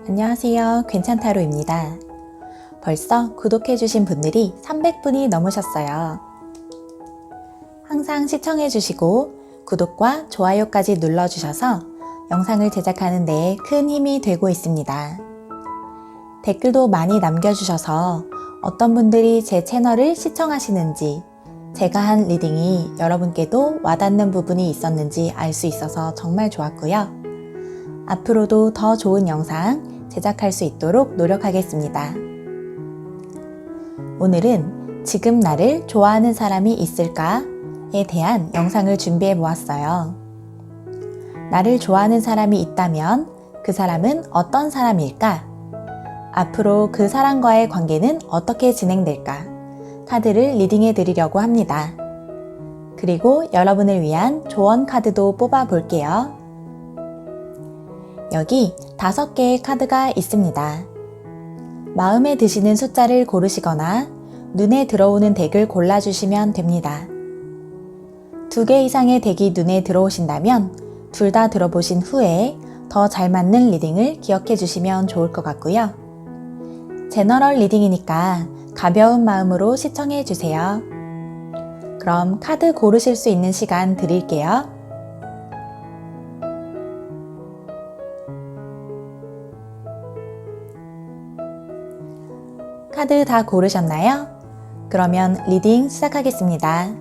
안녕하세요. 괜찮다로입니다. 벌써 구독해주신 분들이 300분이 넘으셨어요. 항상 시청해주시고 구독과 좋아요까지 눌러주셔서 영상을 제작하는 데 큰 힘이 되고 있습니다. 댓글도 많이 남겨주셔서 어떤 분들이 제 채널을 시청하시는지, 제가 한 리딩이 여러분께도 와닿는 부분이 있었는지 알 수 있어서 정말 좋았고요. 앞으로도 더 좋은 영상 제작할 수 있도록 노력하겠습니다. 오늘은 지금 나를 좋아하는 사람이 있을까에 대한 영상을 준비해 보았어요. 나를 좋아하는 사람이 있다면 그 사람은 어떤 사람일까? 앞으로 그 사람과의 관계는 어떻게 진행될까? 카드를 리딩해 드리려고 합니다. 그리고 여러분을 위한 조언 카드도 뽑아 볼게요. 여기 5개의 카드가 있습니다. 마음에 드시는 숫자를 고르시거나 눈에 들어오는 덱을 골라주시면 됩니다. 2개 이상의 덱이 눈에 들어오신다면 둘 다 들어보신 후에 더 잘 맞는 리딩을 기억해 주시면 좋을 것 같고요. 제너럴 리딩이니까 가벼운 마음으로 시청해 주세요. 그럼 카드 고르실 수 있는 시간 드릴게요. 카드 다 고르셨나요? 그러면 리딩 시작하겠습니다.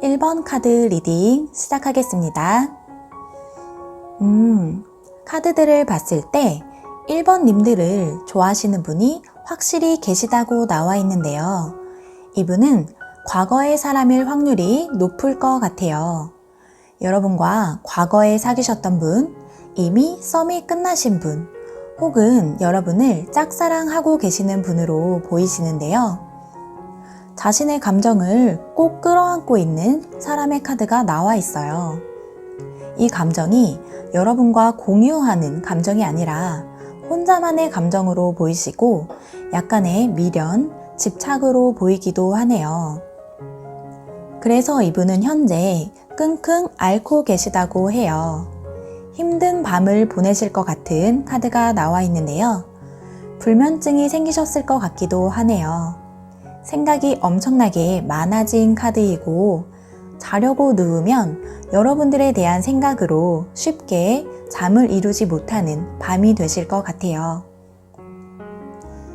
(1번) 카드 리딩 시작하겠습니다. 카드들을 봤을 때 1번 님들을 좋아하시는 분이 확실히 계시다고 나와 있는데요. 이분은 과거의 사람일 확률이 높을 것 같아요. 여러분과 과거에 사귀셨던 분, 이미 썸이 끝나신 분, 혹은 여러분을 짝사랑하고 계시는 분으로 보이시는데요. 자신의 감정을 꼭 끌어안고 있는 사람의 카드가 나와 있어요. 이 감정이 여러분과 공유하는 감정이 아니라 혼자만의 감정으로 보이시고 약간의 미련, 집착으로 보이기도 하네요. 그래서 이분은 현재 끙끙 앓고 계시다고 해요. 힘든 밤을 보내실 것 같은 카드가 나와 있는데요. 불면증이 생기셨을 것 같기도 하네요. 생각이 엄청나게 많아진 카드이고 자려고 누우면 여러분들에 대한 생각으로 쉽게 잠을 이루지 못하는 밤이 되실 것 같아요.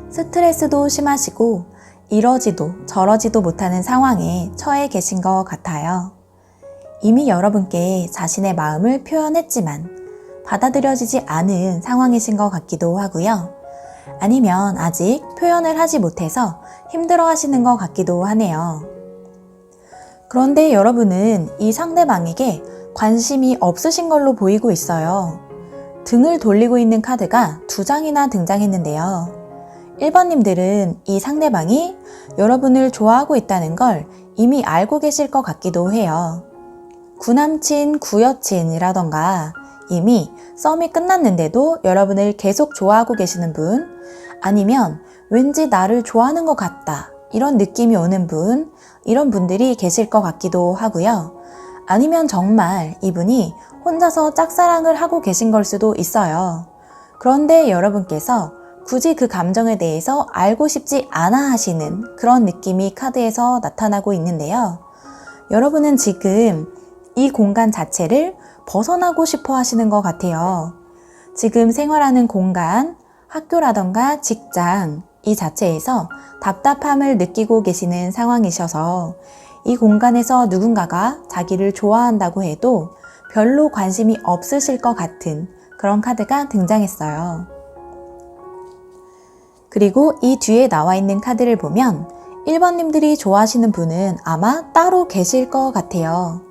스트레스도 심하시고 이러지도 저러지도 못하는 상황에 처해 계신 것 같아요. 이미 여러분께 자신의 마음을 표현했지만 받아들여지지 않은 상황이신 것 같기도 하고요. 아니면 아직 표현을 하지 못해서 힘들어 하시는 것 같기도 하네요. 그런데 여러분은 이 상대방에게 관심이 없으신 걸로 보이고 있어요. 등을 돌리고 있는 카드가 2장이나 등장했는데요. 1번님들은 이 상대방이 여러분을 좋아하고 있다는 걸 이미 알고 계실 것 같기도 해요. 구남친, 구여친이라던가 이미 썸이 끝났는데도 여러분을 계속 좋아하고 계시는 분, 아니면 왠지 나를 좋아하는 것 같다 이런 느낌이 오는 분, 이런 분들이 계실 것 같기도 하고요. 아니면 정말 이분이 혼자서 짝사랑을 하고 계신 걸 수도 있어요. 그런데 여러분께서 굳이 그 감정에 대해서 알고 싶지 않아 하시는 그런 느낌이 카드에서 나타나고 있는데요. 여러분은 지금 이 공간 자체를 벗어나고 싶어 하시는 것 같아요. 지금 생활하는 공간, 학교라던가 직장, 이 자체에서 답답함을 느끼고 계시는 상황이셔서 이 공간에서 누군가가 자기를 좋아한다고 해도 별로 관심이 없으실 것 같은 그런 카드가 등장했어요. 그리고 이 뒤에 나와 있는 카드를 보면 1번님들이 좋아하시는 분은 아마 따로 계실 것 같아요.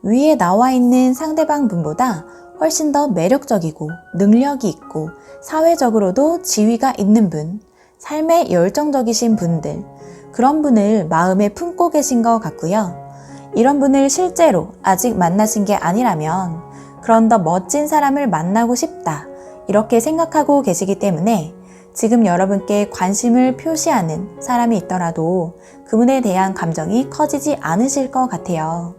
위에 나와 있는 상대방 분보다 훨씬 더 매력적이고 능력이 있고 사회적으로도 지위가 있는 분, 삶에 열정적이신 분들, 그런 분을 마음에 품고 계신 것 같고요. 이런 분을 실제로 아직 만나신 게 아니라면 그런 더 멋진 사람을 만나고 싶다 이렇게 생각하고 계시기 때문에 지금 여러분께 관심을 표시하는 사람이 있더라도 그분에 대한 감정이 커지지 않으실 것 같아요.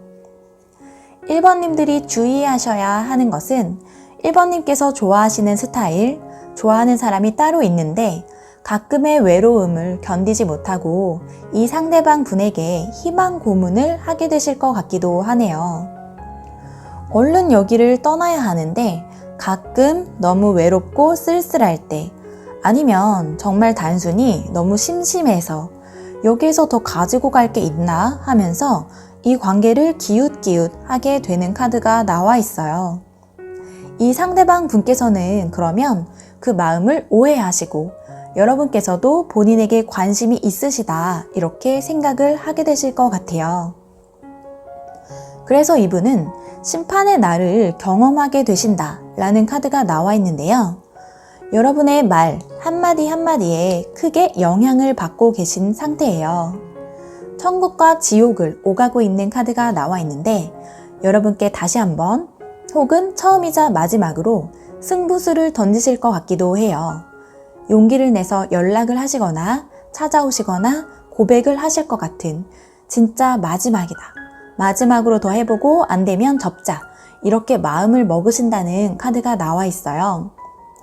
1번님들이 주의하셔야 하는 것은 1번님께서 좋아하시는 스타일, 좋아하는 사람이 따로 있는데 가끔의 외로움을 견디지 못하고 이 상대방 분에게 희망 고문을 하게 되실 것 같기도 하네요. 얼른 여기를 떠나야 하는데 가끔 너무 외롭고 쓸쓸할 때 아니면 정말 단순히 너무 심심해서 여기에서 더 가지고 갈 게 있나 하면서 이 관계를 기웃기웃하게 되는 카드가 나와 있어요. 이 상대방 분께서는 그러면 그 마음을 오해하시고 여러분께서도 본인에게 관심이 있으시다 이렇게 생각을 하게 되실 것 같아요. 그래서 이분은 심판의 날을 경험하게 되신다 라는 카드가 나와 있는데요. 여러분의 말 한마디 한마디에 크게 영향을 받고 계신 상태예요. 천국과 지옥을 오가고 있는 카드가 나와 있는데 여러분께 다시 한번 혹은 처음이자 마지막으로 승부수를 던지실 것 같기도 해요. 용기를 내서 연락을 하시거나 찾아오시거나 고백을 하실 것 같은 진짜 마지막이다. 마지막으로 더 해보고 안 되면 접자. 이렇게 마음을 먹으신다는 카드가 나와 있어요.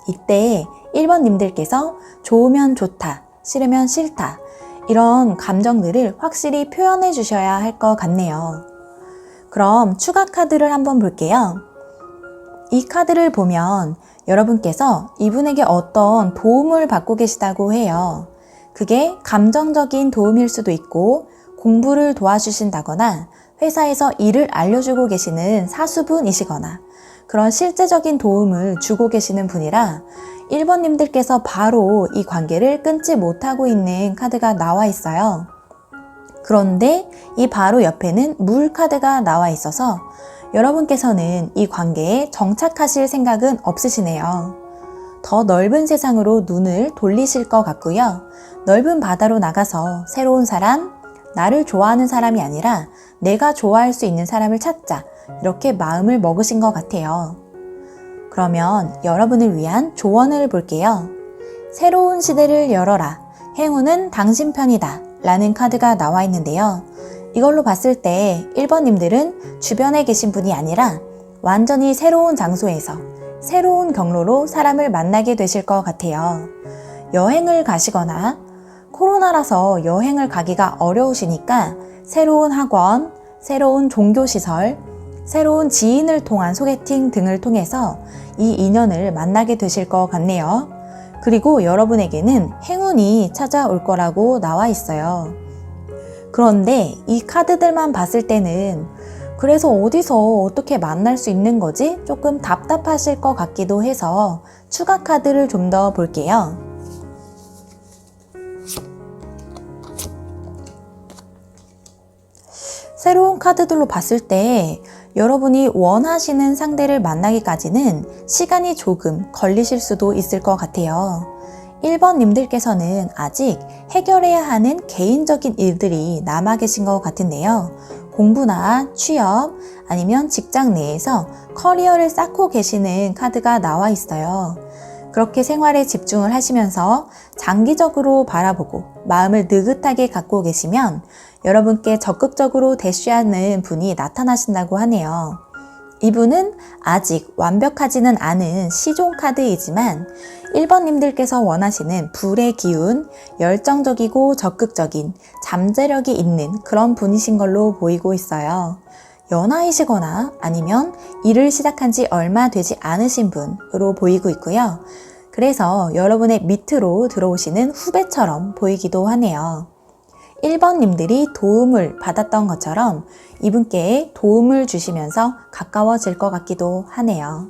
이때 1번님들께서 좋으면 좋다, 싫으면 싫다 이런 감정들을 확실히 표현해 주셔야 할 것 같네요. 그럼 추가 카드를 한번 볼게요. 이 카드를 보면 여러분께서 이분에게 어떤 도움을 받고 계시다고 해요. 그게 감정적인 도움일 수도 있고 공부를 도와주신다거나 회사에서 일을 알려주고 계시는 사수분이시거나 그런 실제적인 도움을 주고 계시는 분이라 1번님들께서 바로 이 관계를 끊지 못하고 있는 카드가 나와 있어요. 그런데 이 바로 옆에는 물 카드가 나와 있어서 여러분께서는 이 관계에 정착하실 생각은 없으시네요. 더 넓은 세상으로 눈을 돌리실 것 같고요. 넓은 바다로 나가서 새로운 사람, 나를 좋아하는 사람이 아니라 내가 좋아할 수 있는 사람을 찾자. 이렇게 마음을 먹으신 것 같아요. 그러면 여러분을 위한 조언을 볼게요. 새로운 시대를 열어라. 행운은 당신 편이다. 라는 카드가 나와 있는데요. 이걸로 봤을 때 1번님들은 주변에 계신 분이 아니라 완전히 새로운 장소에서 새로운 경로로 사람을 만나게 되실 것 같아요. 여행을 가시거나 코로나라서 여행을 가기가 어려우시니까 새로운 학원, 새로운 종교시설, 새로운 지인을 통한 소개팅 등을 통해서 이 인연을 만나게 되실 것 같네요. 그리고 여러분에게는 행운이 찾아올 거라고 나와 있어요. 그런데 이 카드들만 봤을 때는 그래서 어디서 어떻게 만날 수 있는 거지? 조금 답답하실 것 같기도 해서 추가 카드를 좀 더 볼게요. 새로운 카드들로 봤을 때 여러분이 원하시는 상대를 만나기까지는 시간이 조금 걸리실 수도 있을 것 같아요. 1번님들께서는 아직 해결해야 하는 개인적인 일들이 남아 계신 것 같은데요. 공부나 취업 아니면 직장 내에서 커리어를 쌓고 계시는 카드가 나와 있어요. 그렇게 생활에 집중을 하시면서 장기적으로 바라보고 마음을 느긋하게 갖고 계시면 여러분께 적극적으로 대쉬하는 분이 나타나신다고 하네요. 이분은 아직 완벽하지는 않은 시종 카드이지만 1번님들께서 원하시는 불의 기운, 열정적이고 적극적인 잠재력이 있는 그런 분이신 걸로 보이고 있어요. 연하이시거나 아니면 일을 시작한 지 얼마 되지 않으신 분으로 보이고 있고요. 그래서 여러분의 밑으로 들어오시는 후배처럼 보이기도 하네요. 1번님들이 도움을 받았던 것처럼 이분께 도움을 주시면서 가까워질 것 같기도 하네요.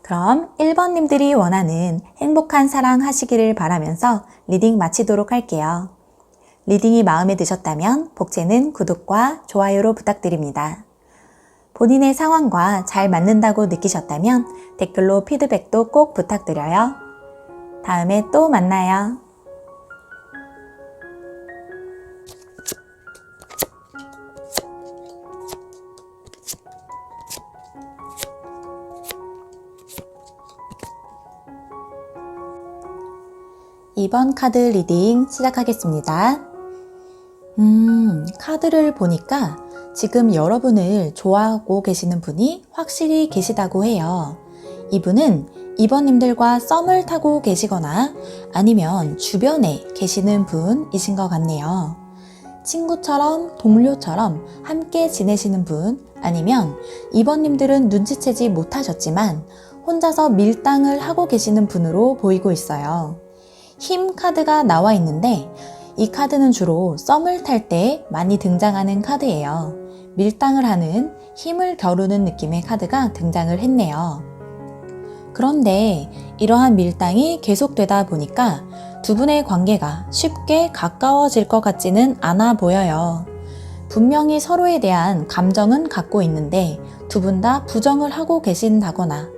그럼 1번님들이 원하는 행복한 사랑 하시기를 바라면서 리딩 마치도록 할게요. 리딩이 마음에 드셨다면 복채는 구독과 좋아요로 부탁드립니다. 본인의 상황과 잘 맞는다고 느끼셨다면 댓글로 피드백도 꼭 부탁드려요. 다음에 또 만나요. 2번 카드 리딩 시작하겠습니다. 카드를 보니까 지금 여러분을 좋아하고 계시는 분이 확실히 계시다고 해요. 이분은 2번님들과 썸을 타고 계시거나 아니면 주변에 계시는 분이신 것 같네요. 친구처럼 동료처럼 함께 지내시는 분, 아니면 2번님들은 눈치채지 못하셨지만 혼자서 밀당을 하고 계시는 분으로 보이고 있어요. 힘 카드가 나와 있는데 이 카드는 주로 썸을 탈 때 많이 등장하는 카드예요. 밀당을 하는, 힘을 겨루는 느낌의 카드가 등장을 했네요. 그런데 이러한 밀당이 계속되다 보니까 두 분의 관계가 쉽게 가까워질 것 같지는 않아 보여요. 분명히 서로에 대한 감정은 갖고 있는데 두 분 다 부정을 하고 계신다거나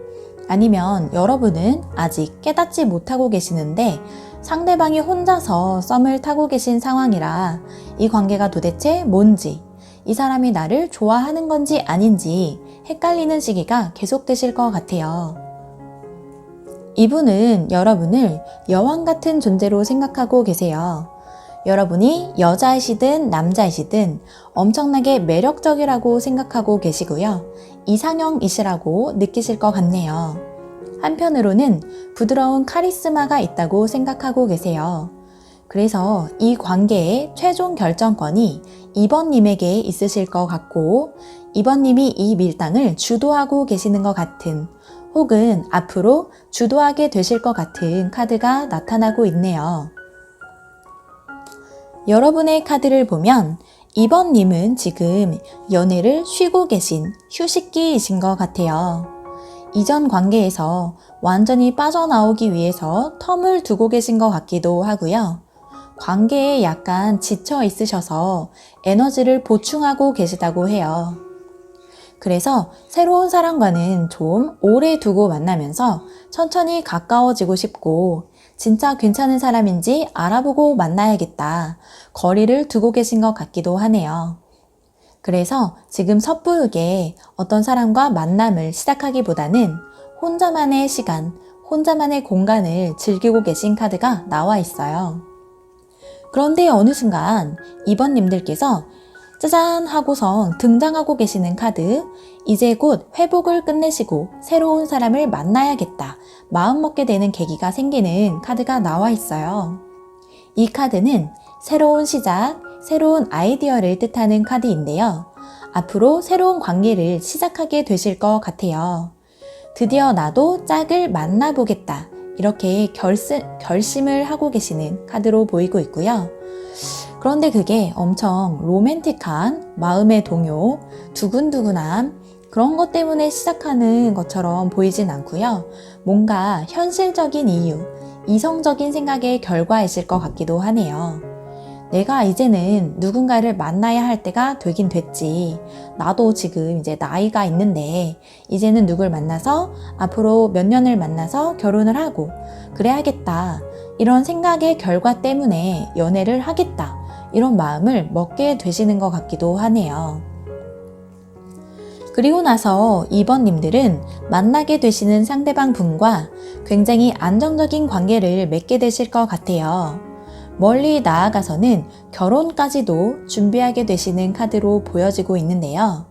아니면 여러분은 아직 깨닫지 못하고 계시는데 상대방이 혼자서 썸을 타고 계신 상황이라 이 관계가 도대체 뭔지, 이 사람이 나를 좋아하는 건지 아닌지 헷갈리는 시기가 계속되실 것 같아요. 이분은 여러분을 여왕 같은 존재로 생각하고 계세요. 여러분이 여자이시든 남자이시든 엄청나게 매력적이라고 생각하고 계시고요. 이상형이시라고 느끼실 것 같네요. 한편으로는 부드러운 카리스마가 있다고 생각하고 계세요. 그래서 이 관계의 최종 결정권이 2번님에게 있으실 것 같고 2번님이 이 밀당을 주도하고 계시는 것 같은, 혹은 앞으로 주도하게 되실 것 같은 카드가 나타나고 있네요. 여러분의 카드를 보면 2번님은 지금 연애를 쉬고 계신 휴식기이신 것 같아요. 이전 관계에서 완전히 빠져나오기 위해서 텀을 두고 계신 것 같기도 하고요. 관계에 약간 지쳐 있으셔서 에너지를 보충하고 계시다고 해요. 그래서 새로운 사람과는 좀 오래 두고 만나면서 천천히 가까워지고 싶고 진짜 괜찮은 사람인지 알아보고 만나야겠다. 거리를 두고 계신 것 같기도 하네요. 그래서 지금 섣부르게 어떤 사람과 만남을 시작하기보다는 혼자만의 시간, 혼자만의 공간을 즐기고 계신 카드가 나와 있어요. 그런데 어느 순간 2번님들께서 짜잔 하고선 등장하고 계시는 카드, 이제 곧 회복을 끝내시고 새로운 사람을 만나야겠다 마음먹게 되는 계기가 생기는 카드가 나와 있어요. 이 카드는 새로운 시작, 새로운 아이디어를 뜻하는 카드인데요. 앞으로 새로운 관계를 시작하게 되실 것 같아요. 드디어 나도 짝을 만나보겠다, 이렇게 결심을 하고 계시는 카드로 보이고 있고요. 그런데 그게 엄청 로맨틱한 마음의 동요, 두근두근함, 그런 것 때문에 시작하는 것처럼 보이진 않고요. 뭔가 현실적인 이유, 이성적인 생각의 결과이실 것 같기도 하네요. 내가 이제는 누군가를 만나야 할 때가 되긴 됐지. 나도 지금 이제 나이가 있는데 이제는 누굴 만나서 앞으로 몇 년을 만나서 결혼을 하고 그래야겠다. 이런 생각의 결과 때문에 연애를 하겠다. 이런 마음을 먹게 되시는 것 같기도 하네요. 그리고 나서 2번님들은 만나게 되시는 상대방 분과 굉장히 안정적인 관계를 맺게 되실 것 같아요. 멀리 나아가서는 결혼까지도 준비하게 되시는 카드로 보여지고 있는데요.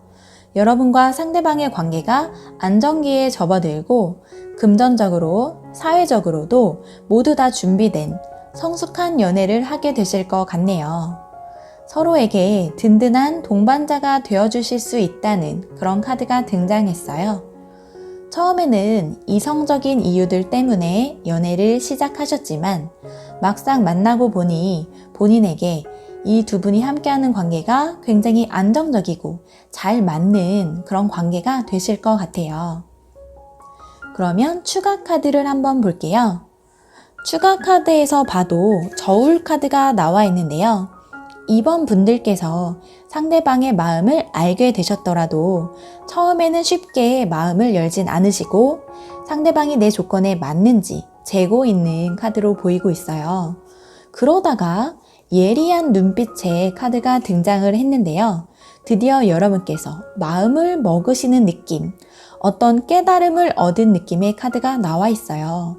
여러분과 상대방의 관계가 안정기에 접어들고 금전적으로, 사회적으로도 모두 다 준비된 성숙한 연애를 하게 되실 것 같네요. 서로에게 든든한 동반자가 되어주실 수 있다는 그런 카드가 등장했어요. 처음에는 이성적인 이유들 때문에 연애를 시작하셨지만 막상 만나고 보니 본인에게 이 두 분이 함께하는 관계가 굉장히 안정적이고 잘 맞는 그런 관계가 되실 것 같아요. 그러면 추가 카드를 한번 볼게요. 추가 카드에서 봐도 저울 카드가 나와 있는데요. 2번 분들께서 상대방의 마음을 알게 되셨더라도 처음에는 쉽게 마음을 열진 않으시고 상대방이 내 조건에 맞는지 재고 있는 카드로 보이고 있어요. 그러다가 예리한 눈빛의 카드가 등장을 했는데요. 드디어 여러분께서 마음을 먹으시는 느낌, 어떤 깨달음을 얻은 느낌의 카드가 나와 있어요.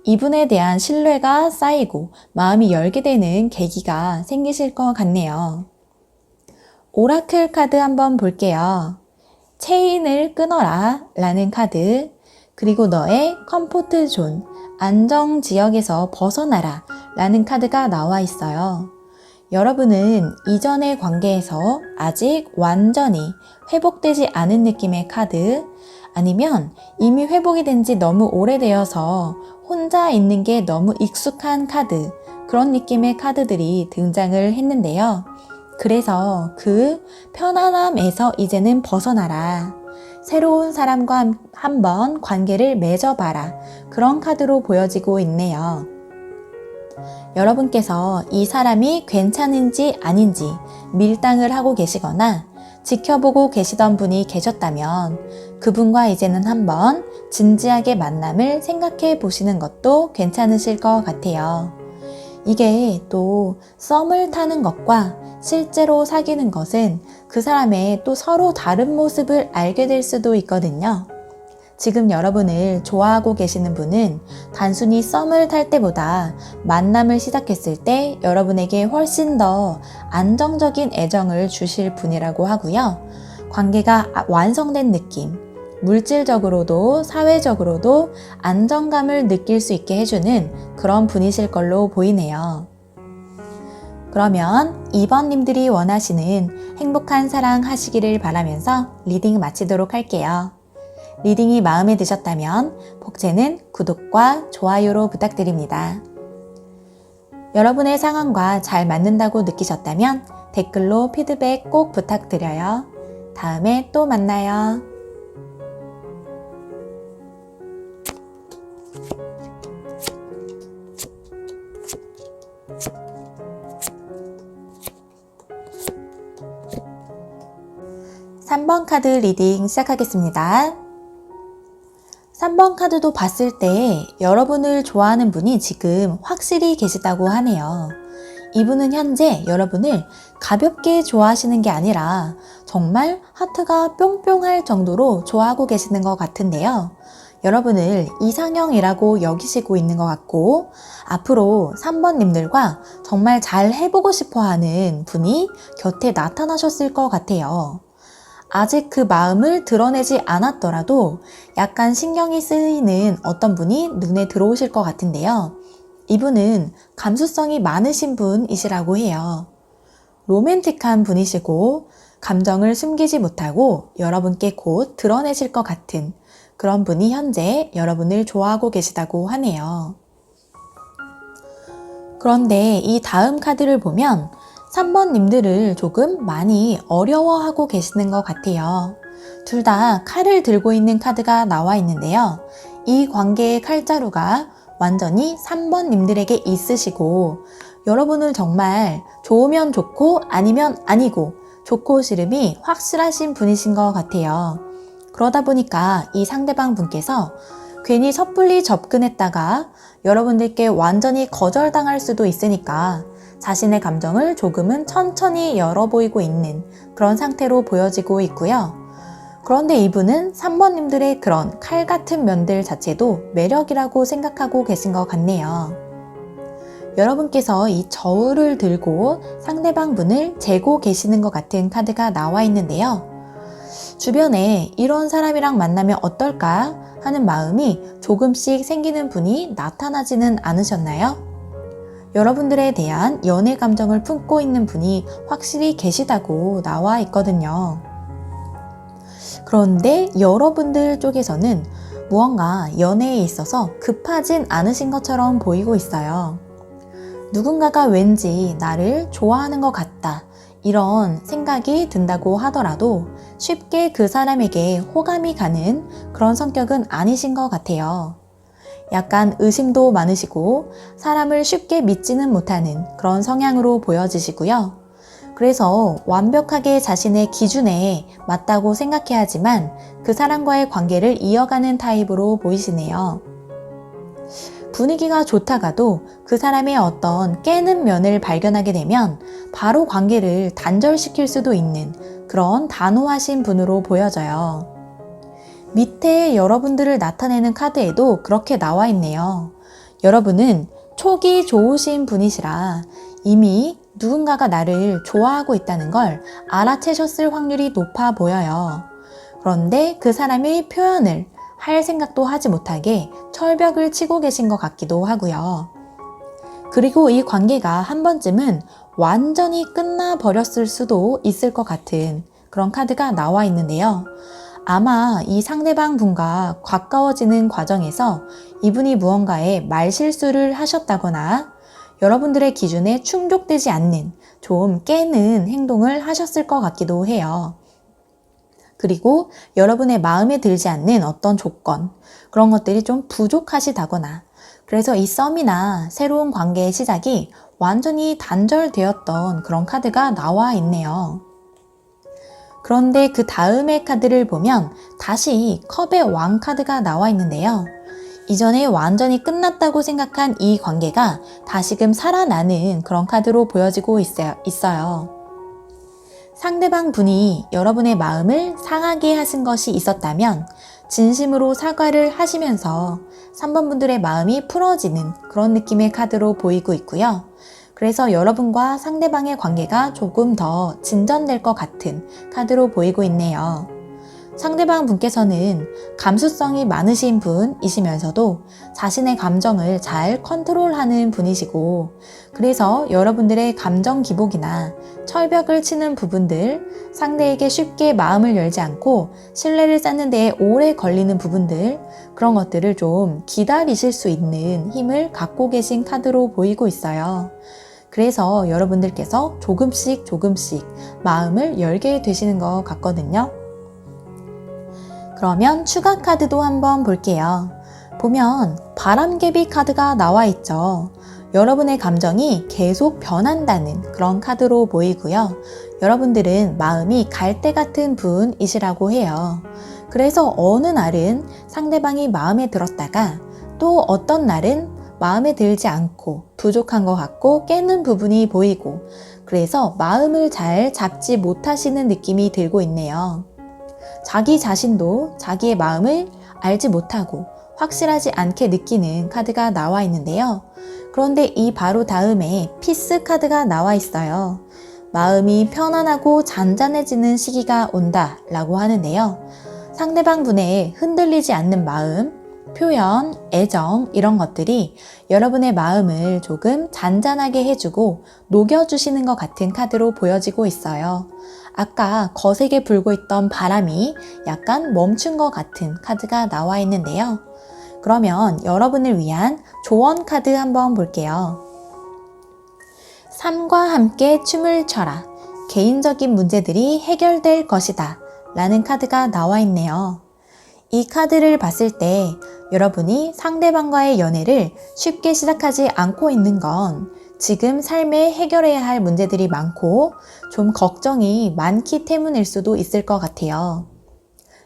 이분에 대한 신뢰가 쌓이고 마음이 열게 되는 계기가 생기실 것 같네요. 오라클 카드 한번 볼게요. 체인을 끊어라 라는 카드, 그리고 너의 컴포트 존, 안정 지역에서 벗어나라 라는 카드가 나와 있어요. 여러분은 이전의 관계에서 아직 완전히 회복되지 않은 느낌의 카드, 아니면 이미 회복이 된 지 너무 오래되어서 혼자 있는 게 너무 익숙한 카드, 그런 느낌의 카드들이 등장을 했는데요. 그래서 그 편안함에서 이제는 벗어나라. 새로운 사람과 한번 관계를 맺어봐라. 그런 카드로 보여지고 있네요. 여러분께서 이 사람이 괜찮은지 아닌지 밀당을 하고 계시거나 지켜보고 계시던 분이 계셨다면 그분과 이제는 한번 진지하게 만남을 생각해 보시는 것도 괜찮으실 것 같아요. 이게 또 썸을 타는 것과 실제로 사귀는 것은 그 사람의 또 서로 다른 모습을 알게 될 수도 있거든요. 지금 여러분을 좋아하고 계시는 분은 단순히 썸을 탈 때보다 만남을 시작했을 때 여러분에게 훨씬 더 안정적인 애정을 주실 분이라고 하고요. 관계가 완성된 느낌, 물질적으로도 사회적으로도 안정감을 느낄 수 있게 해주는 그런 분이실 걸로 보이네요. 그러면 2번님들이 원하시는 행복한 사랑 하시기를 바라면서 리딩 마치도록 할게요. 리딩이 마음에 드셨다면 복제는 구독과 좋아요로 부탁드립니다. 여러분의 상황과 잘 맞는다고 느끼셨다면 댓글로 피드백 꼭 부탁드려요. 다음에 또 만나요. (3번) 카드 리딩 시작하겠습니다. 3번 카드도 봤을 때 여러분을 좋아하는 분이 지금 확실히 계시다고 하네요. 이분은 현재 여러분을 가볍게 좋아하시는 게 아니라 정말 하트가 뿅뿅할 정도로 좋아하고 계시는 것 같은데요. 여러분을 이상형이라고 여기시고 있는 것 같고 앞으로 3번님들과 정말 잘 해보고 싶어 하는 분이 곁에 나타나셨을 것 같아요. 아직 그 마음을 드러내지 않았더라도 약간 신경이 쓰이는 어떤 분이 눈에 들어오실 것 같은데요. 이분은 감수성이 많으신 분이시라고 해요. 로맨틱한 분이시고 감정을 숨기지 못하고 여러분께 곧 드러내실 것 같은 그런 분이 현재 여러분을 좋아하고 계시다고 하네요. 그런데 이 다음 카드를 보면 3번님들을 조금 많이 어려워하고 계시는 것 같아요. 둘 다 칼을 들고 있는 카드가 나와 있는데요. 이 관계의 칼자루가 완전히 3번님들에게 있으시고 여러분을 정말 좋으면 좋고 아니면 아니고 좋고 싫음이 확실하신 분이신 것 같아요. 그러다 보니까 이 상대방 분께서 괜히 섣불리 접근했다가 여러분들께 완전히 거절당할 수도 있으니까 자신의 감정을 조금은 천천히 열어보이고 있는 그런 상태로 보여지고 있고요. 그런데 이분은 3번님들의 그런 칼 같은 면들 자체도 매력이라고 생각하고 계신 것 같네요. 여러분께서 이 저울을 들고 상대방 분을 재고 계시는 것 같은 카드가 나와 있는데요. 주변에 이런 사람이랑 만나면 어떨까 하는 마음이 조금씩 생기는 분이 나타나지는 않으셨나요? 여러분들에 대한 연애 감정을 품고 있는 분이 확실히 계시다고 나와 있거든요. 그런데 여러분들 쪽에서는 무언가 연애에 있어서 급하진 않으신 것처럼 보이고 있어요. 누군가가 왠지 나를 좋아하는 것 같다 이런 생각이 든다고 하더라도 쉽게 그 사람에게 호감이 가는 그런 성격은 아니신 것 같아요. 약간 의심도 많으시고 사람을 쉽게 믿지는 못하는 그런 성향으로 보여지시고요. 그래서 완벽하게 자신의 기준에 맞다고 생각해야지만 그 사람과의 관계를 이어가는 타입으로 보이시네요. 분위기가 좋다가도 그 사람의 어떤 깨는 면을 발견하게 되면 바로 관계를 단절시킬 수도 있는 그런 단호하신 분으로 보여져요. 밑에 여러분들을 나타내는 카드에도 그렇게 나와 있네요. 여러분은 촉이 좋으신 분이시라 이미 누군가가 나를 좋아하고 있다는 걸 알아채셨을 확률이 높아 보여요. 그런데 그 사람의 표현을 할 생각도 하지 못하게 철벽을 치고 계신 것 같기도 하고요. 그리고 이 관계가 한 번쯤은 완전히 끝나버렸을 수도 있을 것 같은 그런 카드가 나와 있는데요. 아마 이 상대방 분과 가까워지는 과정에서 이분이 무언가에 말실수를 하셨다거나 여러분들의 기준에 충족되지 않는 좀 깨는 행동을 하셨을 것 같기도 해요. 그리고 여러분의 마음에 들지 않는 어떤 조건, 그런 것들이 좀 부족하시다거나 그래서 이 썸이나 새로운 관계의 시작이 완전히 단절되었던 그런 카드가 나와 있네요. 그런데 그 다음의 카드를 보면 다시 컵의 왕 카드가 나와 있는데요. 이전에 완전히 끝났다고 생각한 이 관계가 다시금 살아나는 그런 카드로 보여지고 있어요. 상대방 분이 여러분의 마음을 상하게 하신 것이 있었다면 진심으로 사과를 하시면서 3번 분들의 마음이 풀어지는 그런 느낌의 카드로 보이고 있고요. 그래서 여러분과 상대방의 관계가 조금 더 진전될 것 같은 카드로 보이고 있네요. 상대방 분께서는 감수성이 많으신 분이시면서도 자신의 감정을 잘 컨트롤하는 분이시고 그래서 여러분들의 감정 기복이나 철벽을 치는 부분들, 상대에게 쉽게 마음을 열지 않고 신뢰를 쌓는 데에 오래 걸리는 부분들 그런 것들을 좀 기다리실 수 있는 힘을 갖고 계신 카드로 보이고 있어요. 그래서 여러분들께서 조금씩 마음을 열게 되시는 것 같거든요. 그러면 추가 카드도 한번 볼게요. 보면 바람개비 카드가 나와 있죠. 여러분의 감정이 계속 변한다는 그런 카드로 보이고요. 여러분들은 마음이 갈대 같은 분이시라고 해요. 그래서 어느 날은 상대방이 마음에 들었다가 또 어떤 날은 마음에 들지 않고 부족한 것 같고 깨는 부분이 보이고 그래서 마음을 잘 잡지 못하시는 느낌이 들고 있네요. 자기 자신도 자기의 마음을 알지 못하고 확실하지 않게 느끼는 카드가 나와 있는데요. 그런데 이 바로 다음에 피스 카드가 나와 있어요. 마음이 편안하고 잔잔해지는 시기가 온다 라고 하는데요. 상대방 분의 흔들리지 않는 마음, 표현, 애정 이런 것들이 여러분의 마음을 조금 잔잔하게 해주고 녹여주시는 것 같은 카드로 보여지고 있어요. 아까 거세게 불고 있던 바람이 약간 멈춘 것 같은 카드가 나와 있는데요. 그러면 여러분을 위한 조언 카드 한번 볼게요. 삶과 함께 춤을 춰라. 개인적인 문제들이 해결될 것이다. 라는 카드가 나와 있네요. 이 카드를 봤을 때 여러분이 상대방과의 연애를 쉽게 시작하지 않고 있는 건 지금 삶에 해결해야 할 문제들이 많고 좀 걱정이 많기 때문일 수도 있을 것 같아요.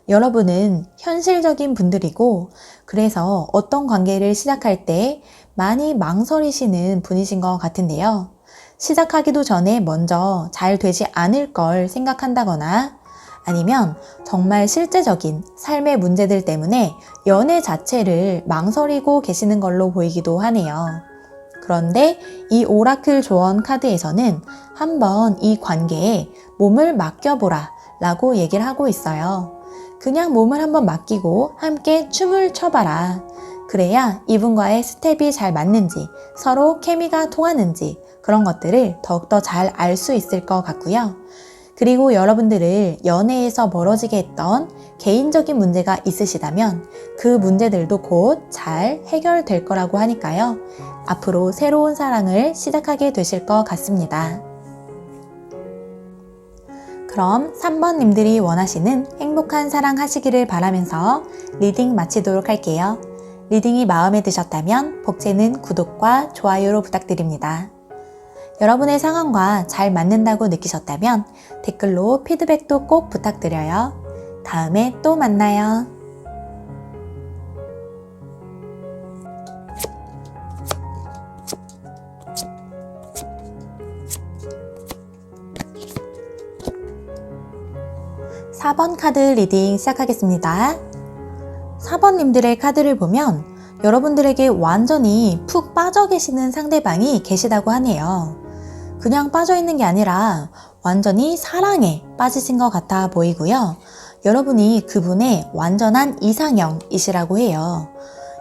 여러분은 현실적인 분들이고 그래서 어떤 관계를 시작할 때 많이 망설이시는 분이신 것 같은데요. 시작하기도 전에 먼저 잘 되지 않을 걸 생각한다거나 아니면 정말 실제적인 삶의 문제들 때문에 연애 자체를 망설이고 계시는 걸로 보이기도 하네요. 그런데 이 오라클 조언 카드에서는 한번 이 관계에 몸을 맡겨보라 라고 얘기를 하고 있어요. 그냥 몸을 한번 맡기고 함께 춤을 춰봐라. 그래야 이분과의 스텝이 잘 맞는지 서로 케미가 통하는지 그런 것들을 더욱더 잘 알 수 있을 것 같고요. 그리고 여러분들을 연애에서 멀어지게 했던 개인적인 문제가 있으시다면 그 문제들도 곧 잘 해결될 거라고 하니까요. 앞으로 새로운 사랑을 시작하게 되실 것 같습니다. 그럼 3번님들이 원하시는 행복한 사랑 하시기를 바라면서 리딩 마치도록 할게요. 리딩이 마음에 드셨다면 복채는 구독과 좋아요로 부탁드립니다. 여러분의 상황과 잘 맞는다고 느끼셨다면 댓글로 피드백도 꼭 부탁드려요. 다음에 또 만나요. (4번) 카드 리딩 시작하겠습니다. 4번님들의 카드를 보면 여러분들에게 완전히 푹 빠져 계시는 상대방이 계시다고 하네요. 그냥 빠져 있는 게 아니라 완전히 사랑에 빠지신 것 같아 보이고요. 여러분이 그분의 완전한 이상형이시라고 해요.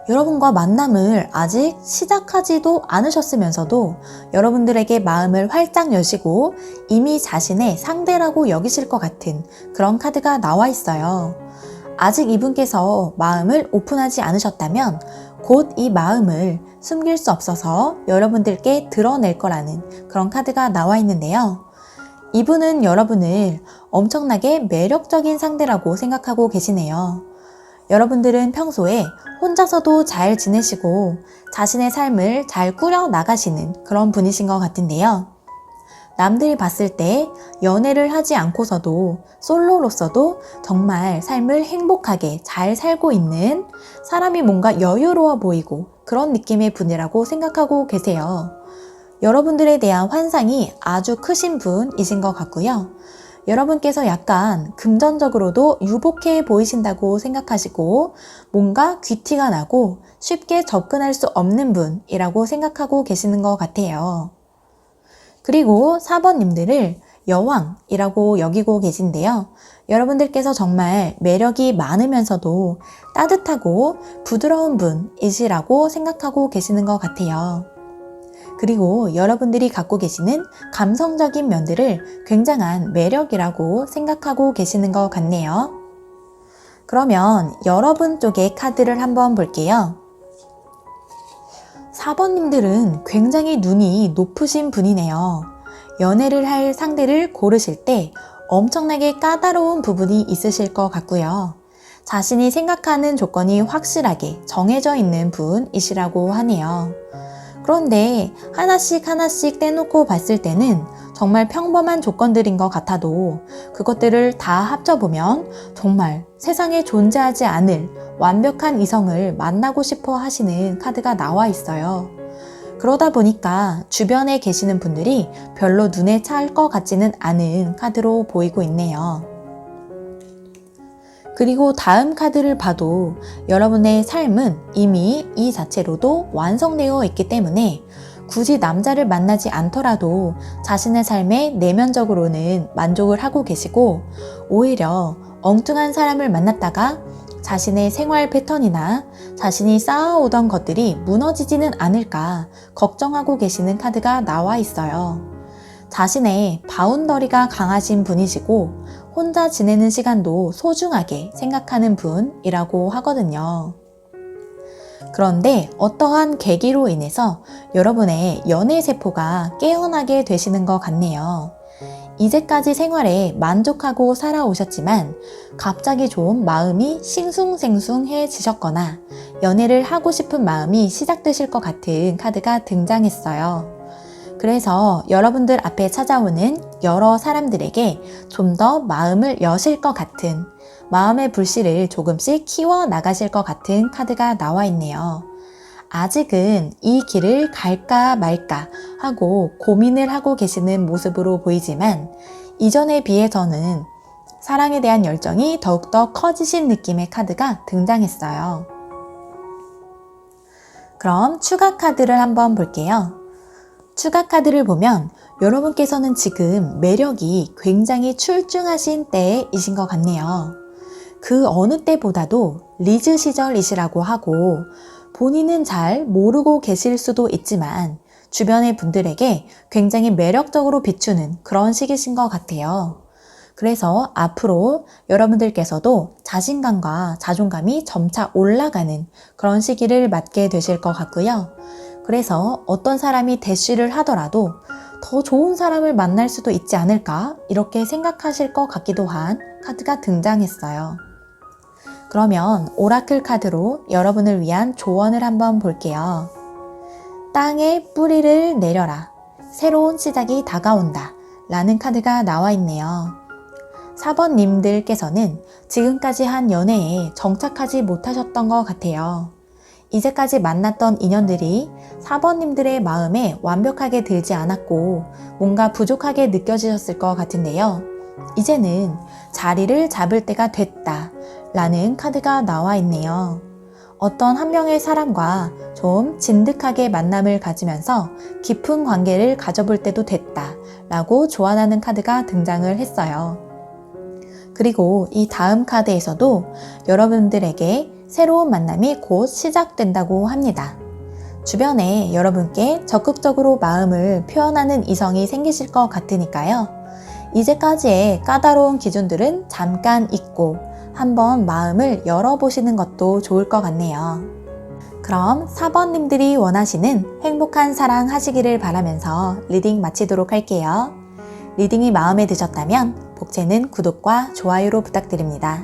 여러분과 만남을 아직 시작하지도 않으셨으면서도 여러분들에게 마음을 활짝 여시고 이미 자신의 상대라고 여기실 것 같은 그런 카드가 나와 있어요. 아직 이분께서 마음을 오픈하지 않으셨다면 곧 이 마음을 숨길 수 없어서 여러분들께 드러낼 거라는 그런 카드가 나와 있는데요. 이분은 여러분을 엄청나게 매력적인 상대라고 생각하고 계시네요. 여러분들은 평소에 혼자서도 잘 지내시고 자신의 삶을 잘 꾸려 나가시는 그런 분이신 것 같은데요. 남들이 봤을 때 연애를 하지 않고서도 솔로로서도 정말 삶을 행복하게 잘 살고 있는 사람이 뭔가 여유로워 보이고 그런 느낌의 분이라고 생각하고 계세요. 여러분들에 대한 환상이 아주 크신 분이신 것 같고요. 여러분께서 약간 금전적으로도 유복해 보이신다고 생각하시고 뭔가 귀티가 나고 쉽게 접근할 수 없는 분이라고 생각하고 계시는 것 같아요. 그리고 4번님들을 여왕이라고 여기고 계신데요. 여러분들께서 정말 매력이 많으면서도 따뜻하고 부드러운 분이시라고 생각하고 계시는 것 같아요. 그리고 여러분들이 갖고 계시는 감성적인 면들을 굉장한 매력이라고 생각하고 계시는 것 같네요. 그러면 여러분 쪽의 카드를 한번 볼게요. 4번님들은 굉장히 눈이 높으신 분이네요. 연애를 할 상대를 고르실 때 엄청나게 까다로운 부분이 있으실 것 같고요. 자신이 생각하는 조건이 확실하게 정해져 있는 분이시라고 하네요. 그런데 하나씩 떼놓고 봤을 때는 정말 평범한 조건들인 것 같아도 그것들을 다 합쳐보면 정말 세상에 존재하지 않을 완벽한 이성을 만나고 싶어 하시는 카드가 나와 있어요. 그러다 보니까 주변에 계시는 분들이 별로 눈에 찰 것 같지는 않은 카드로 보이고 있네요. 그리고 다음 카드를 봐도 여러분의 삶은 이미 이 자체로도 완성되어 있기 때문에 굳이 남자를 만나지 않더라도 자신의 삶에 내면적으로는 만족을 하고 계시고 오히려 엉뚱한 사람을 만났다가 자신의 생활 패턴이나 자신이 쌓아오던 것들이 무너지지는 않을까 걱정하고 계시는 카드가 나와 있어요. 자신의 바운더리가 강하신 분이시고 혼자 지내는 시간도 소중하게 생각하는 분이라고 하거든요. 그런데 어떠한 계기로 인해서 여러분의 연애세포가 깨어나게 되시는 것 같네요. 이제까지 생활에 만족하고 살아오셨지만 갑자기 좀 마음이 싱숭생숭해지셨거나 연애를 하고 싶은 마음이 시작되실 것 같은 카드가 등장했어요. 그래서 여러분들 앞에 찾아오는 여러 사람들에게 좀 더 마음을 여실 것 같은 마음의 불씨를 조금씩 키워 나가실 것 같은 카드가 나와 있네요. 아직은 이 길을 갈까 말까 하고 고민을 하고 계시는 모습으로 보이지만 이전에 비해서는 사랑에 대한 열정이 더욱더 커지신 느낌의 카드가 등장했어요. 그럼 추가 카드를 한번 볼게요. 추가 카드를 보면 여러분께서는 지금 매력이 굉장히 출중하신 때이신 것 같네요. 그 어느 때보다도 리즈 시절이시라고 하고 본인은 잘 모르고 계실 수도 있지만 주변의 분들에게 굉장히 매력적으로 비추는 그런 시기신 것 같아요. 그래서 앞으로 여러분들께서도 자신감과 자존감이 점차 올라가는 그런 시기를 맞게 되실 것 같고요. 그래서 어떤 사람이 대쉬를 하더라도 더 좋은 사람을 만날 수도 있지 않을까 이렇게 생각하실 것 같기도 한 카드가 등장했어요. 그러면 오라클 카드로 여러분을 위한 조언을 한번 볼게요. 땅에 뿌리를 내려라. 새로운 시작이 다가온다. 라는 카드가 나와 있네요. 4번님들께서는 지금까지 한 연애에 정착하지 못하셨던 것 같아요. 이제까지 만났던 인연들이 4번님들의 마음에 완벽하게 들지 않았고 뭔가 부족하게 느껴지셨을 것 같은데요. 이제는 자리를 잡을 때가 됐다 라는 카드가 나와 있네요. 어떤 한 명의 사람과 좀 진득하게 만남을 가지면서 깊은 관계를 가져볼 때도 됐다 라고 조언하는 카드가 등장을 했어요. 그리고 이 다음 카드에서도 여러분들에게 새로운 만남이 곧 시작된다고 합니다. 주변에 여러분께 적극적으로 마음을 표현하는 이성이 생기실 것 같으니까요. 이제까지의 까다로운 기준들은 잠깐 잊고 한번 마음을 열어보시는 것도 좋을 것 같네요. 그럼 4번님들이 원하시는 행복한 사랑 하시기를 바라면서 리딩 마치도록 할게요. 리딩이 마음에 드셨다면 복채는 구독과 좋아요로 부탁드립니다.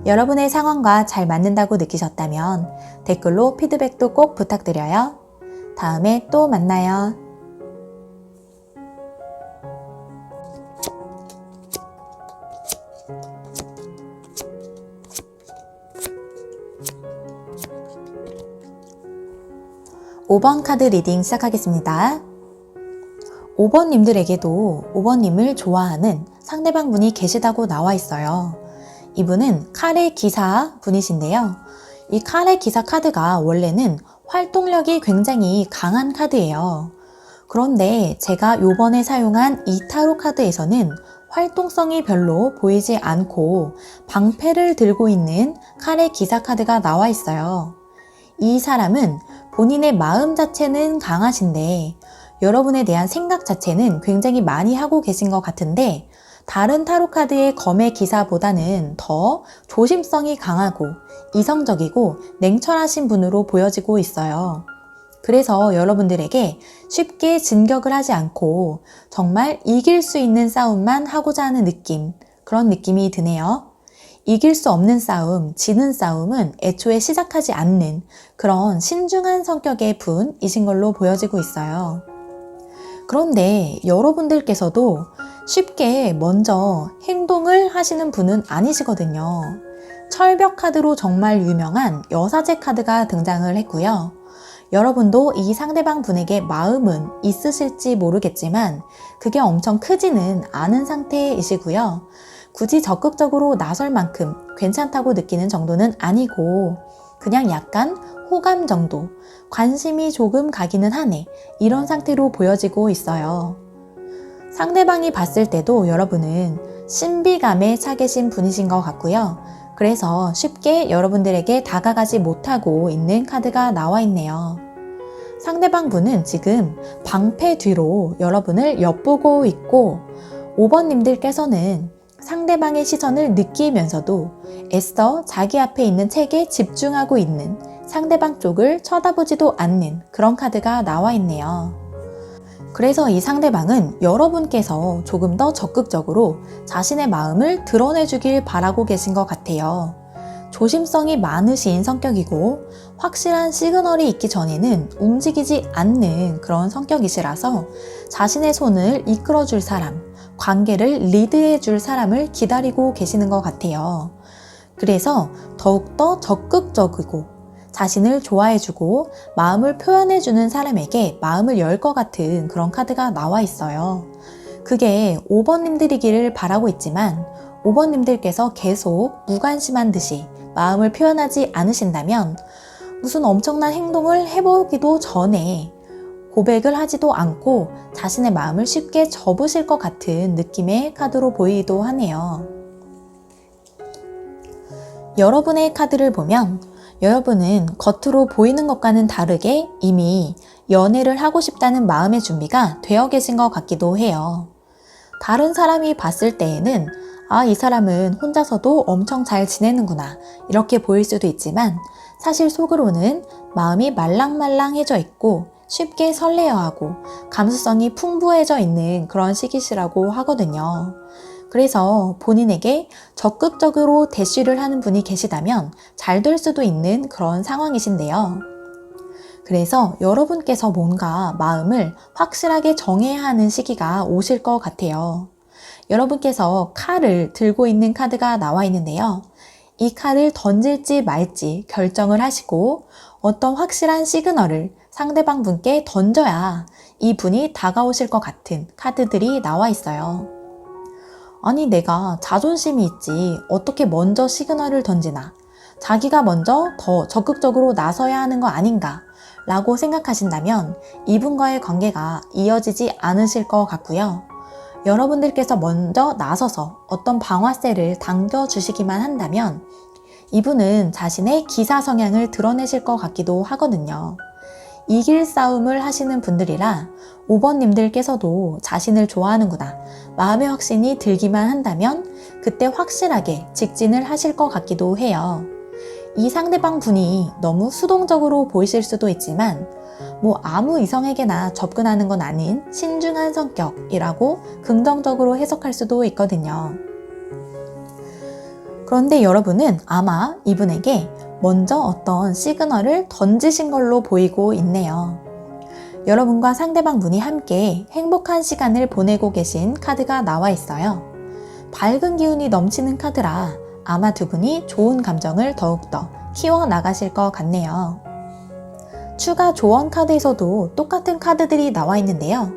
여러분의 상황과 잘 맞는다고 느끼셨다면 댓글로 피드백도 꼭 부탁드려요. 다음에 또 만나요. 5번 카드 리딩 시작하겠습니다. 5번님들에게도 5번님을 좋아하는 상대방 분이 계시다고 나와 있어요. 이분은 칼의 기사 분이신데요. 이 칼의 기사 카드가 원래는 활동력이 굉장히 강한 카드예요. 그런데 제가 요번에 사용한 이 타로 카드에서는 활동성이 별로 보이지 않고 방패를 들고 있는 칼의 기사 카드가 나와 있어요. 이 사람은 본인의 마음 자체는 강하신데 여러분에 대한 생각 자체는 굉장히 많이 하고 계신 것 같은데 다른 타로 카드의 검의 기사보다는 더 조심성이 강하고 이성적이고 냉철하신 분으로 보여지고 있어요. 그래서 여러분들에게 쉽게 진격을 하지 않고 정말 이길 수 있는 싸움만 하고자 하는 느낌, 그런 느낌이 드네요. 이길 수 없는 싸움, 지는 싸움은 애초에 시작하지 않는 그런 신중한 성격의 분이신 걸로 보여지고 있어요. 그런데 여러분들께서도 쉽게 먼저 행동을 하시는 분은 아니시거든요. 철벽 카드로 정말 유명한 여사제 카드가 등장을 했고요. 여러분도 이 상대방 분에게 마음은 있으실지 모르겠지만 그게 엄청 크지는 않은 상태이시고요. 굳이 적극적으로 나설 만큼 괜찮다고 느끼는 정도는 아니고 그냥 약간 호감 정도, 관심이 조금 가기는 하네 이런 상태로 보여지고 있어요. 상대방이 봤을 때도 여러분은 신비감에 차 계신 분이신 것 같고요. 그래서 쉽게 여러분들에게 다가가지 못하고 있는 카드가 나와 있네요. 상대방 분은 지금 방패 뒤로 여러분을 엿보고 있고 5번님들께서는 상대방의 시선을 느끼면서도 애써 자기 앞에 있는 책에 집중하고 있는 상대방 쪽을 쳐다보지도 않는 그런 카드가 나와 있네요. 그래서 이 상대방은 여러분께서 조금 더 적극적으로 자신의 마음을 드러내주길 바라고 계신 것 같아요. 조심성이 많으신 성격이고 확실한 시그널이 있기 전에는 움직이지 않는 그런 성격이시라서 자신의 손을 이끌어줄 사람, 관계를 리드해줄 사람을 기다리고 계시는 것 같아요. 그래서 더욱더 적극적이고 자신을 좋아해주고 마음을 표현해주는 사람에게 마음을 열 것 같은 그런 카드가 나와 있어요. 그게 5번님들이기를 바라고 있지만 5번님들께서 계속 무관심한 듯이 마음을 표현하지 않으신다면 무슨 엄청난 행동을 해보기도 전에 고백을 하지도 않고 자신의 마음을 쉽게 접으실 것 같은 느낌의 카드로 보이기도 하네요. 여러분의 카드를 보면 여러분은 겉으로 보이는 것과는 다르게 이미 연애를 하고 싶다는 마음의 준비가 되어 계신 것 같기도 해요. 다른 사람이 봤을 때에는 이 사람은 혼자서도 엄청 잘 지내는구나 이렇게 보일 수도 있지만 사실 속으로는 마음이 말랑말랑해져 있고 쉽게 설레어하고 감수성이 풍부해져 있는 그런 시기시라고 하거든요. 그래서 본인에게 적극적으로 대시를 하는 분이 계시다면 잘 될 수도 있는 그런 상황이신데요. 그래서 여러분께서 뭔가 마음을 확실하게 정해야 하는 시기가 오실 것 같아요. 여러분께서 칼을 들고 있는 카드가 나와 있는데요. 이 칼을 던질지 말지 결정을 하시고 어떤 확실한 시그널을 상대방 분께 던져야 이 분이 다가오실 것 같은 카드들이 나와 있어요. 아니 내가 자존심이 있지 어떻게 먼저 시그널을 던지나 자기가 먼저 더 적극적으로 나서야 하는 거 아닌가 라고 생각하신다면 이분과의 관계가 이어지지 않으실 것 같고요. 여러분들께서 먼저 나서서 어떤 방아쇠를 당겨주시기만 한다면 이분은 자신의 기사 성향을 드러내실 것 같기도 하거든요. 이길 싸움을 하시는 분들이라 5번님들께서도 자신을 좋아하는구나 마음의 확신이 들기만 한다면 그때 확실하게 직진을 하실 것 같기도 해요. 이 상대방 분이 너무 수동적으로 보이실 수도 있지만 아무 이성에게나 접근하는 건 아닌 신중한 성격이라고 긍정적으로 해석할 수도 있거든요. 그런데 여러분은 아마 이분에게 먼저 어떤 시그널을 던지신 걸로 보이고 있네요. 여러분과 상대방 분이 함께 행복한 시간을 보내고 계신 카드가 나와 있어요. 밝은 기운이 넘치는 카드라 아마 두 분이 좋은 감정을 더욱더 키워나가실 것 같네요. 추가 조언 카드에서도 똑같은 카드들이 나와 있는데요.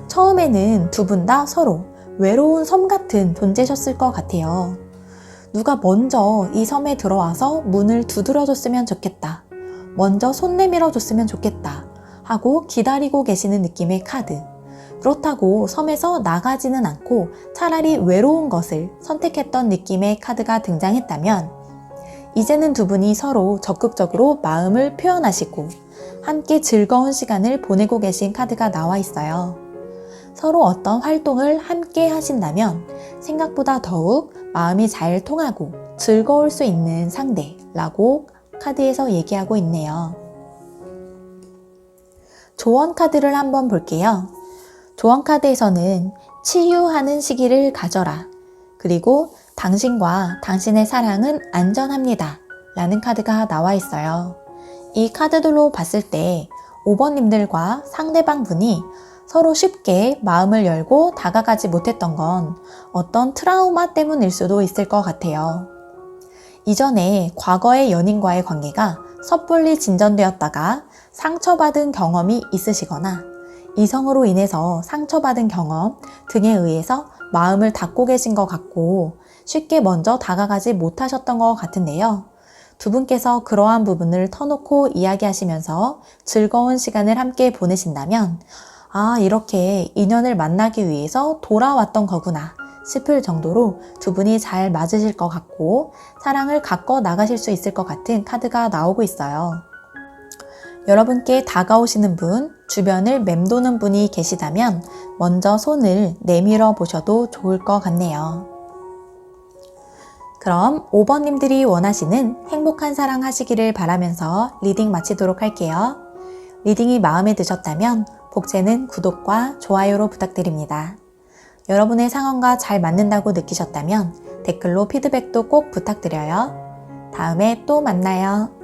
처음에는 두 분 다 서로 외로운 섬 같은 존재셨을 것 같아요. 누가 먼저 이 섬에 들어와서 문을 두드려줬으면 좋겠다. 먼저 손 내밀어줬으면 좋겠다. 하고 기다리고 계시는 느낌의 카드. 그렇다고 섬에서 나가지는 않고 차라리 외로운 것을 선택했던 느낌의 카드가 등장했다면 이제는 두 분이 서로 적극적으로 마음을 표현하시고 함께 즐거운 시간을 보내고 계신 카드가 나와 있어요. 서로 어떤 활동을 함께 하신다면 생각보다 더욱 마음이 잘 통하고 즐거울 수 있는 상대라고 카드에서 얘기하고 있네요. 조언 카드를 한번 볼게요. 조언 카드에서는 치유하는 시기를 가져라. 그리고 당신과 당신의 사랑은 안전합니다. 라는 카드가 나와 있어요. 이 카드들로 봤을 때 5번님들과 상대방 분이 서로 쉽게 마음을 열고 다가가지 못했던 건 어떤 트라우마 때문일 수도 있을 것 같아요. 이전에 과거의 연인과의 관계가 섣불리 진전되었다가 상처받은 경험이 있으시거나 이성으로 인해서 상처받은 경험 등에 의해서 마음을 닫고 계신 것 같고 쉽게 먼저 다가가지 못하셨던 것 같은데요. 두 분께서 그러한 부분을 터놓고 이야기하시면서 즐거운 시간을 함께 보내신다면 이렇게 인연을 만나기 위해서 돌아왔던 거구나 싶을 정도로 두 분이 잘 맞으실 것 같고 사랑을 가꿔 나가실 수 있을 것 같은 카드가 나오고 있어요. 여러분께 다가오시는 분, 주변을 맴도는 분이 계시다면 먼저 손을 내밀어 보셔도 좋을 것 같네요. 그럼 5번님들이 원하시는 행복한 사랑 하시기를 바라면서 리딩 마치도록 할게요. 리딩이 마음에 드셨다면 복채는 구독과 좋아요로 부탁드립니다. 여러분의 상황과 잘 맞는다고 느끼셨다면 댓글로 피드백도 꼭 부탁드려요. 다음에 또 만나요.